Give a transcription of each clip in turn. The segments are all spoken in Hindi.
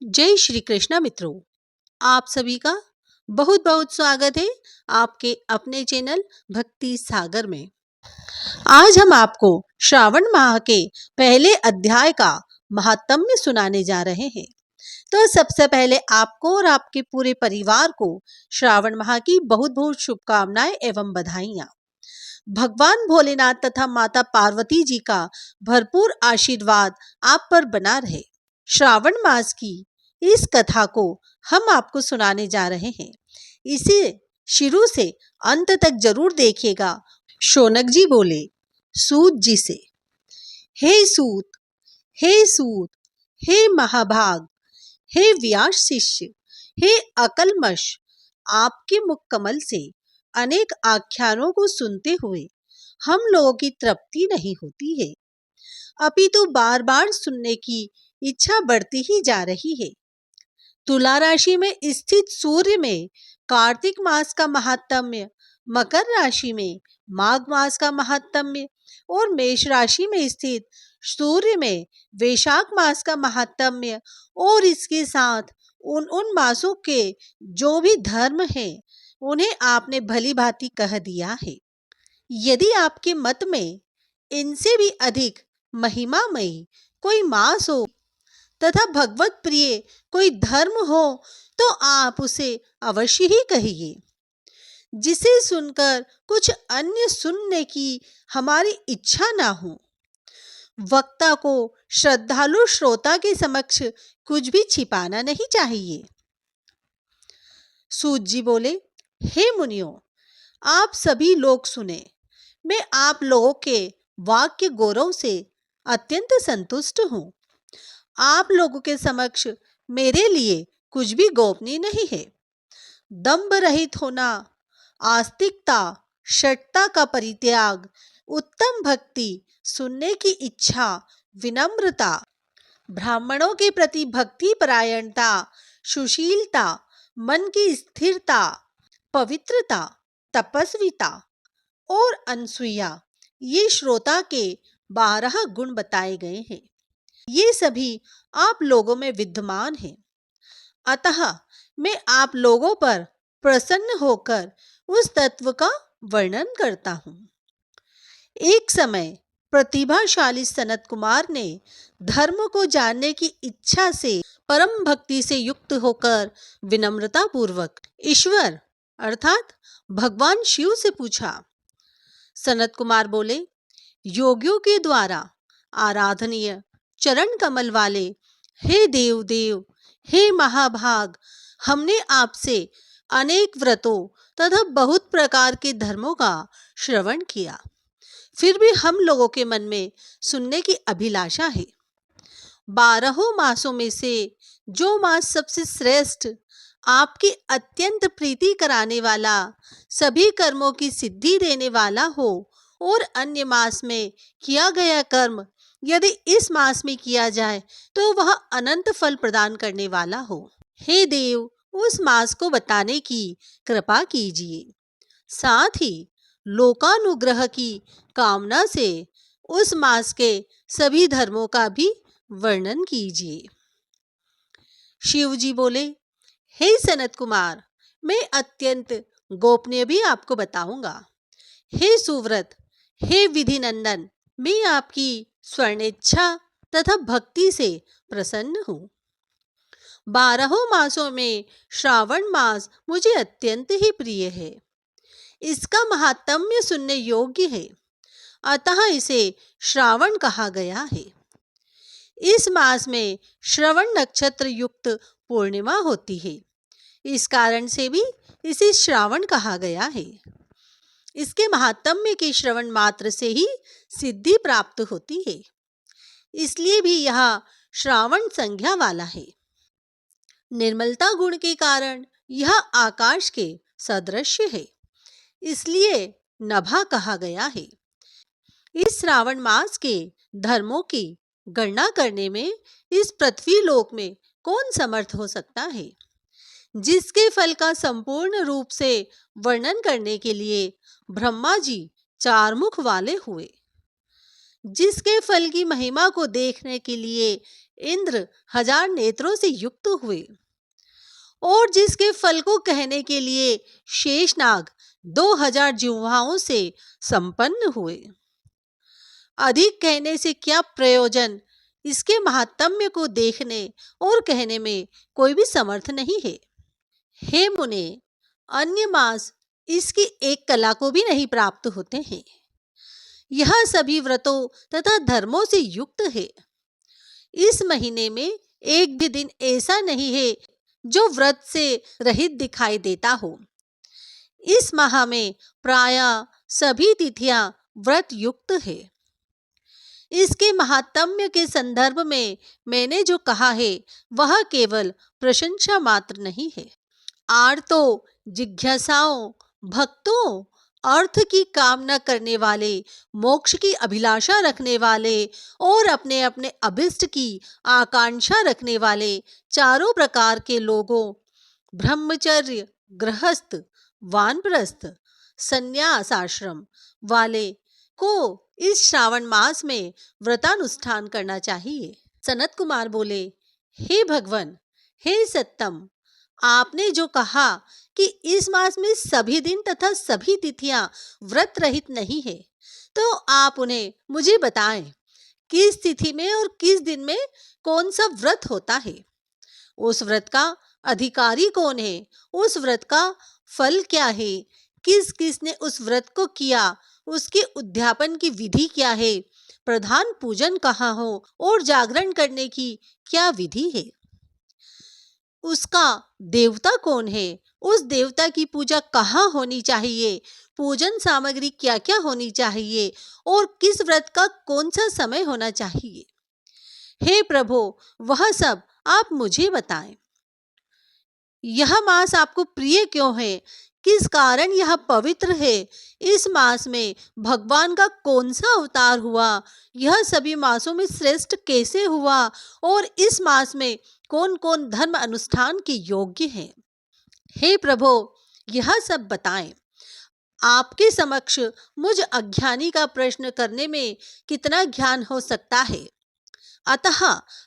जय श्री कृष्णा मित्रों, आप सभी का बहुत बहुत स्वागत है आपके अपने चैनल भक्ति सागर में। आज हम आपको श्रावण माह के पहले अध्याय का महात्म्य सुनाने जा रहे हैं। तो सबसे पहले आपको और आपके पूरे परिवार को श्रावण माह की बहुत बहुत शुभकामनाएं एवं बधाइयां। भगवान भोलेनाथ तथा माता पार्वती जी का भरपूर आशीर्वाद आप पर बना रहे। श्रावण मास की इस कथा को हम आपको सुनाने जा रहे हैं। इसे शुरू से अंत तक जरूर देखिएगा। शौनक जी बोले सूत जी से, हे सूत, हे सूत, हे महाभाग, हे व्यास शिष्य, हे अकलमश, आपके मुख कमल से अनेक आख्यानों को सुनते हुए हम लोगों की तृप्ति नहीं होती है, अपितु बार बार सुनने की इच्छा बढ़ती ही जा रही है। तुला राशि में स्थित सूर्य में कार्तिक मास का महात्म्य, मकर राशि में माघ मास का महात्म्य और मेष राशि में स्थित सूर्य में वैशाख मास का महात्म्य और इसके साथ उन मासों के जो भी धर्म हैं उन्हें आपने भली भांति कह दिया है। यदि आपके मत में इनसे भी अधिक महिमामयी कोई मास हो तथा भगवत प्रिय कोई धर्म हो तो आप उसे अवश्य ही कहिए, जिसे सुनकर कुछ अन्य सुनने की हमारी इच्छा ना हो। वक्ता को श्रद्धालु श्रोता के समक्ष कुछ भी छिपाना नहीं चाहिए। सूत जी बोले, हे मुनियों, आप सभी लोग सुने। मैं आप लोगों के वाक्य गौरव से अत्यंत संतुष्ट हूं। आप लोगों के समक्ष मेरे लिए कुछ भी गोपनीय नहीं है। दंभ रहित होना, आस्तिकता, शठता का परित्याग, उत्तम भक्ति, सुनने की इच्छा, विनम्रता, ब्राह्मणों के प्रति भक्ति परायणता, सुशीलता, मन की स्थिरता, पवित्रता, तपस्विता और अनसूया, ये श्रोता के 12 गुण बताए गए हैं। ये सभी आप लोगों में विद्यमान हैं। अतः मैं आप लोगों पर प्रसन्न होकर उस तत्व का वर्णन करता हूं। एक समय प्रतिभाशाली सनत कुमार ने धर्म को जानने की इच्छा से परम भक्ति से युक्त होकर विनम्रता पूर्वक ईश्वर अर्थात भगवान शिव से पूछा। सनत कुमार बोले, योगियों के द्वारा आराधनीय चरण कमल वाले हे देव देव, हे महाभाग, हमने आपसे अनेक व्रतों तथा बहुत प्रकार के धर्मों का श्रवण किया, फिर भी हम लोगों के मन में सुनने की अभिलाषा है। 12 मासों में से जो मास सबसे श्रेष्ठ, आपकी अत्यंत प्रीति कराने वाला, सभी कर्मों की सिद्धि देने वाला हो और अन्य मास में किया गया कर्म यदि इस मास में किया जाए तो वह अनंत फल प्रदान करने वाला हो, हे देव, उस मास को बताने की कृपा कीजिए। साथ ही लोकानुग्रह की कामना से उस मास के सभी धर्मों का भी वर्णन कीजिए। शिव जी बोले, हे सनत कुमार, मैं अत्यंत गोपनीय भी आपको बताऊंगा। हे सुव्रत, हे विधि नंदन, मैं आपकी स्वर्णेच्छा तथा भक्ति से प्रसन्न हूं। 12 मासों में श्रावण मास मुझे अत्यंत ही प्रिय है। इसका महात्म्य सुनने योग्य है, अतः इसे श्रावण कहा गया है। इस मास में श्रवण नक्षत्र युक्त पूर्णिमा होती है, इस कारण से भी इसे श्रावण कहा गया है। इसके महात्म्य के श्रवण मात्र से ही सिद्धि प्राप्त होती है, इसलिए भी यह श्रावण संज्ञा वाला है। निर्मलता गुण के कारण यह आकाश के सदृश है, इसलिए नभा कहा गया है। इस श्रावण मास के धर्मों की गणना करने में इस पृथ्वी लोक में कौन समर्थ हो सकता है, जिसके फल का संपूर्ण रूप से वर्णन करने के लिए ब्रह्मा जी 4 मुख वाले हुए। जिसके फल की महिमा को देखने के लिए इंद्र 1000 नेत्रों से युक्त हुए और जिसके फल को कहने के लिए शेषनाग 2000 जिह्वाओं से संपन्न हुए। अधिक कहने से क्या प्रयोजन, इसके महात्म्य को देखने और कहने में कोई भी समर्थ नहीं है। हे मुने, अन्य मास इसकी एक कला को भी नहीं प्राप्त होते हैं। यह सभी व्रतों तथा धर्मों से युक्त है। इस महीने में एक भी दिन ऐसा नहीं है जो व्रत से रहित दिखाई देता हो। इस माह में प्रायः सभी तिथियां व्रत युक्त है। इसके महात्म्य के संदर्भ में मैंने जो कहा है वह केवल प्रशंसा मात्र नहीं है। आर्तों, जिज्ञासाओं, भक्तों, अर्थ की कामना करने वाले, मोक्ष की अभिलाषा रखने वाले और अपने अपने अभिष्ट की आकांक्षा रखने वाले चारों प्रकार के लोगों, ब्रह्मचर्य, गृहस्थ, वानप्रस्थ, संन्यास आश्रम वाले को इस श्रावण मास में व्रतानुष्ठान करना चाहिए। सनत कुमार बोले, हे भगवान, हे सत्तम, आपने जो कहा कि इस मास में सभी दिन तथा सभी तिथियां व्रत रहित नहीं है, तो आप उन्हें मुझे बताएं। किस तिथि में और किस दिन में कौन सा व्रत होता है? उस व्रत का अधिकारी कौन है? उस व्रत का फल क्या है? किस किसने उस व्रत को किया? उसके उद्यापन की विधि क्या है? प्रधान पूजन कहाँ हो और जागरण करने की क्या विधि है? उसका देवता कौन है? उस देवता की पूजा कहाँ होनी चाहिए? पूजन सामग्री क्या क्या होनी चाहिए और किस व्रत का कौन सा समय होना चाहिए? हे प्रभु, वह सब आप मुझे बताएं। यह मास आपको प्रिय क्यों है? किस कारण यह पवित्र है? इस मास में भगवान का कौन सा अवतार हुआ? यह सभी मासों में श्रेष्ठ कैसे हुआ? और इस मास में कौन कौन धर्म अनुष्ठान के योग्य हैं? हे प्रभु, यह सब बताएं। आपके समक्ष मुझ अज्ञानी का प्रश्न करने में कितना ज्ञान हो सकता है, अतः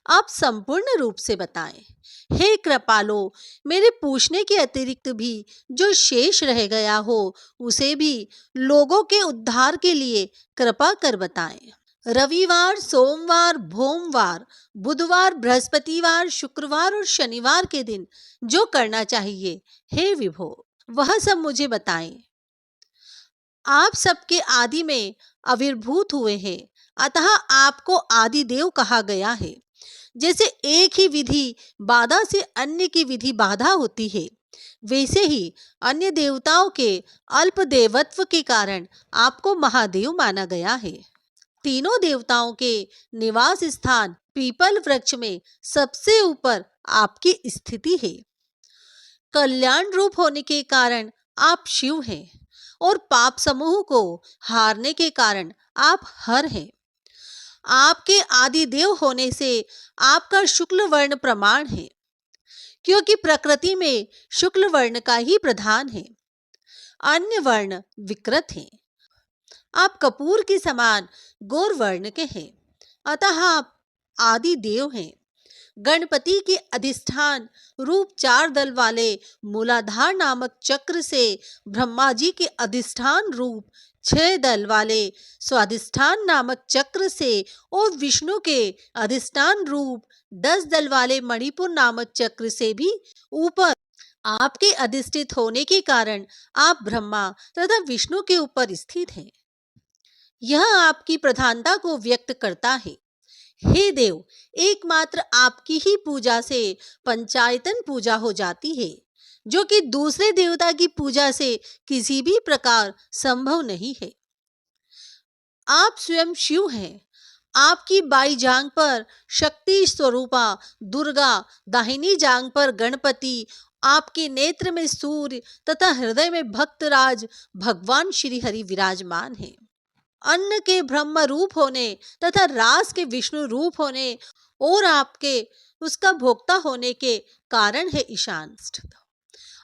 आप संपूर्ण रूप से बताएं। हे कृपालो, मेरे पूछने के अतिरिक्त भी जो शेष रह गया हो उसे भी लोगों के उद्धार के लिए कृपा कर बताएं। रविवार, सोमवार, भोमवार, बुधवार, बृहस्पतिवार, शुक्रवार और शनिवार के दिन जो करना चाहिए, हे विभो, वह सब मुझे बताएं। आप सबके आदि में आविर्भूत हुए हैं, अतः आपको आदि देव कहा गया है। जैसे एक ही विधि बाधा से अन्य की विधि बाधा होती है, वैसे ही अन्य देवताओं के अल्प देवत्व के कारण आपको महादेव माना गया है। तीनों देवताओं के निवास स्थान पीपल वृक्ष में सबसे ऊपर आपकी स्थिति है। कल्याण रूप होने के कारण आप शिव हैं और पाप समूह को हारने के कारण आप हर हैं। आपके आदि देव होने से आपका शुक्ल वर्ण प्रमाण है, क्योंकि प्रकृति में शुक्ल वर्ण का ही प्रधान है, अन्य वर्ण विकृत हैं। आप कपूर के समान गौर वर्ण के हैं, अतः आप आदि देव हैं। गणपति के अधिष्ठान रूप 4 दल वाले मूलाधार नामक चक्र से ब्रह्मा जी के अधिष्ठान रूप 6 दल वाले स्वाधिष्ठान नामक चक्र से और विष्णु के अधिष्ठान रूप 10 दल वाले मणिपुर नामक चक्र से भी ऊपर आपके अधिष्ठित होने के कारण आप ब्रह्मा तथा विष्णु के ऊपर स्थित हैं। यह आपकी प्रधानता को व्यक्त करता है। हे देव, एकमात्र आपकी ही पूजा से पंचायतन पूजा हो जाती है, जो कि दूसरे देवता की पूजा से किसी भी प्रकार संभव नहीं है। आप स्वयं शिव हैं। आपकी बाई जांग पर शक्ति स्वरूपा दुर्गा, दाहिनी जांग पर गणपति, आपके नेत्र में सूर्य तथा हृदय में भक्तराज भगवान श्री हरि विराजमान है। अन्न के ब्रह्म रूप होने तथा रास के विष्णु रूप होने और आपके उसका भोक्ता होने के कारण है ईशान।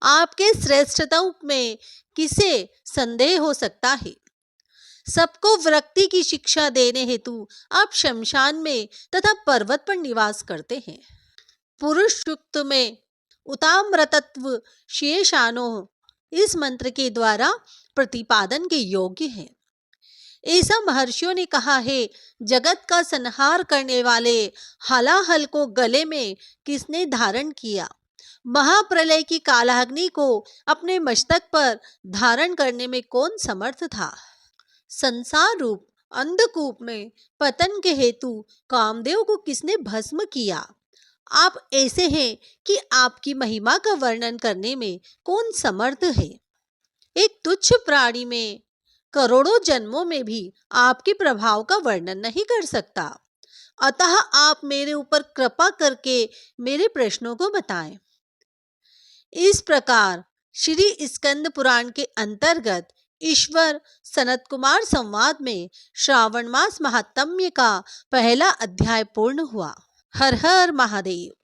आपके श्रेष्ठता में किसे संदेह हो सकता है? सबको विरक्ति की शिक्षा देने हेतु आप शमशान में तथा पर्वत पर निवास करते हैं। पुरुष सूक्त में उताम्रतत्व शेषानो इस मंत्र के द्वारा प्रतिपादन के योग्य है। ऐसा महर्षियों ने कहा है, जगत का संहार करने वाले हलाहल को गले में किसने धारण किया? महाप्रलय की कालाग्नि को अपने मस्तक पर धारण करने में कौन समर्थ था? संसार रूप अंधकूप में पतन के हेतु कामदेव को किसने भस्म किया? आप ऐसे हैं कि आपकी महिमा का वर्णन करने में कौन समर्थ है? एक तुच्छ प्राणी में करोड़ों जन्मों में भी आपके प्रभाव का वर्णन नहीं कर सकता। अतः आप मेरे ऊपर कृपा करके मेरे प्रश्नों को बताएं। इस प्रकार श्री स्कंद पुराण के अंतर्गत ईश्वर सनत कुमार संवाद में श्रावण मास महात्म्य का पहला अध्याय पूर्ण हुआ। हर हर महादेव।